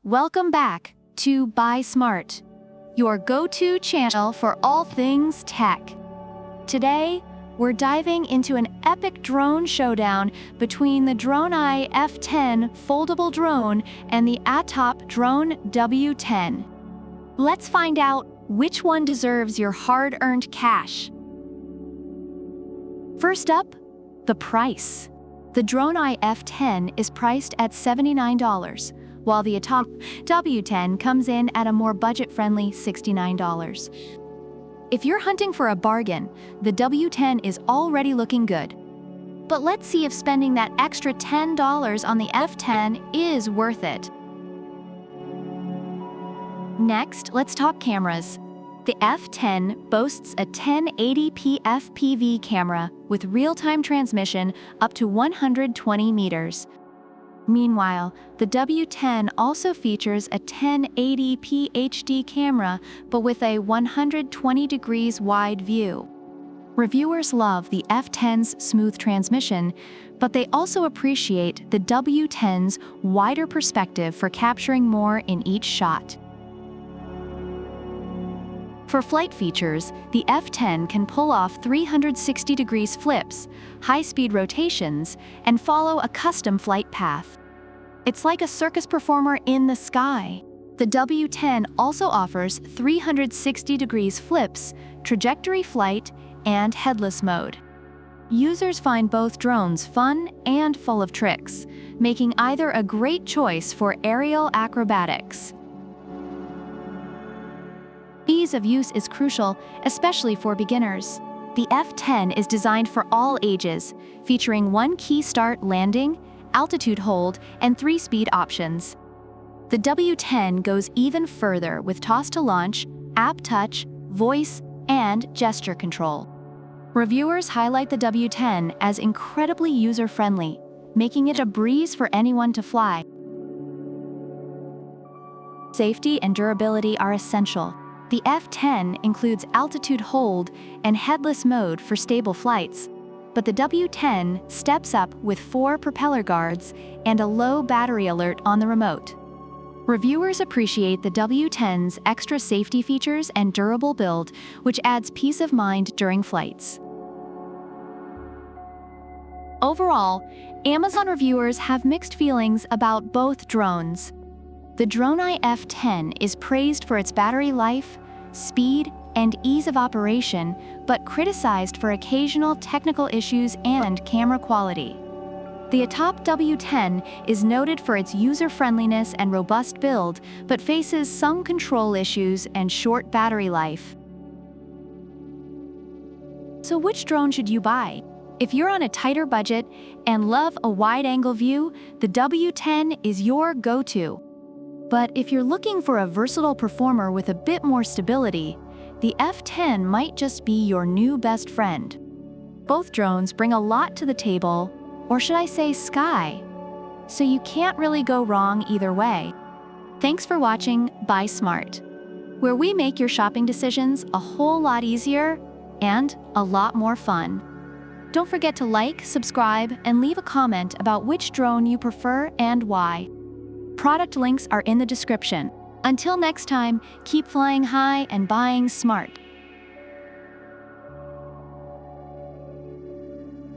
Welcome back to Buy Smart, your go-to channel for all things tech. Today, we're diving into an epic drone showdown between the DroneEYE F10 foldable drone and the ATTOP W10. Let's find out which one deserves your hard-earned cash. First up, the price. The DroneEYE F10 is priced at $79, while the ATTOP W10 comes in at a more budget-friendly $69. If you're hunting for a bargain, the W10 is already looking good. But let's see if spending that extra $10 on the F10 is worth it. Next, let's talk cameras. The F10 boasts a 1080p FPV camera with real-time transmission up to 120 meters. Meanwhile, the W10 also features a 1080p HD camera, but with a 120 degrees wide view. Reviewers love the F10's smooth transmission, but they also appreciate the W10's wider perspective for capturing more in each shot. For flight features, the F10 can pull off 360 degrees flips, high-speed rotations, and follow a custom flight path. It's like a circus performer in the sky. The W10 also offers 360 degrees flips, trajectory flight, and headless mode. Users find both drones fun and full of tricks, making either a great choice for aerial acrobatics. Ease of use is crucial, especially for beginners. The F10 is designed for all ages, featuring one key start landing, altitude hold, and 3-speed options. The W10 goes even further with toss to launch, app touch, voice, and gesture control. Reviewers highlight the W10 as incredibly user-friendly, making it a breeze for anyone to fly. Safety and durability are essential. The F10 includes altitude hold and headless mode for stable flights, but the W10 steps up with 4 propeller guards and a low battery alert on the remote. Reviewers appreciate the W10's extra safety features and durable build, which adds peace of mind during flights. Overall, Amazon reviewers have mixed feelings about both drones. The DroneEYE F10 is praised for its battery life, speed, and ease of operation, but criticized for occasional technical issues and camera quality. The ATTOP W10 is noted for its user-friendliness and robust build, but faces some control issues and short battery life. So which drone should you buy? If you're on a tighter budget and love a wide-angle view, the W10 is your go-to. But if you're looking for a versatile performer with a bit more stability, the F10 might just be your new best friend. Both drones bring a lot to the table, or should I say sky, so you can't really go wrong either way. Thanks for watching Buy Smart, where we make your shopping decisions a whole lot easier and a lot more fun. Don't forget to like, subscribe, and leave a comment about which drone you prefer and why. Product links are in the description. Until next time, keep flying high and buying smart.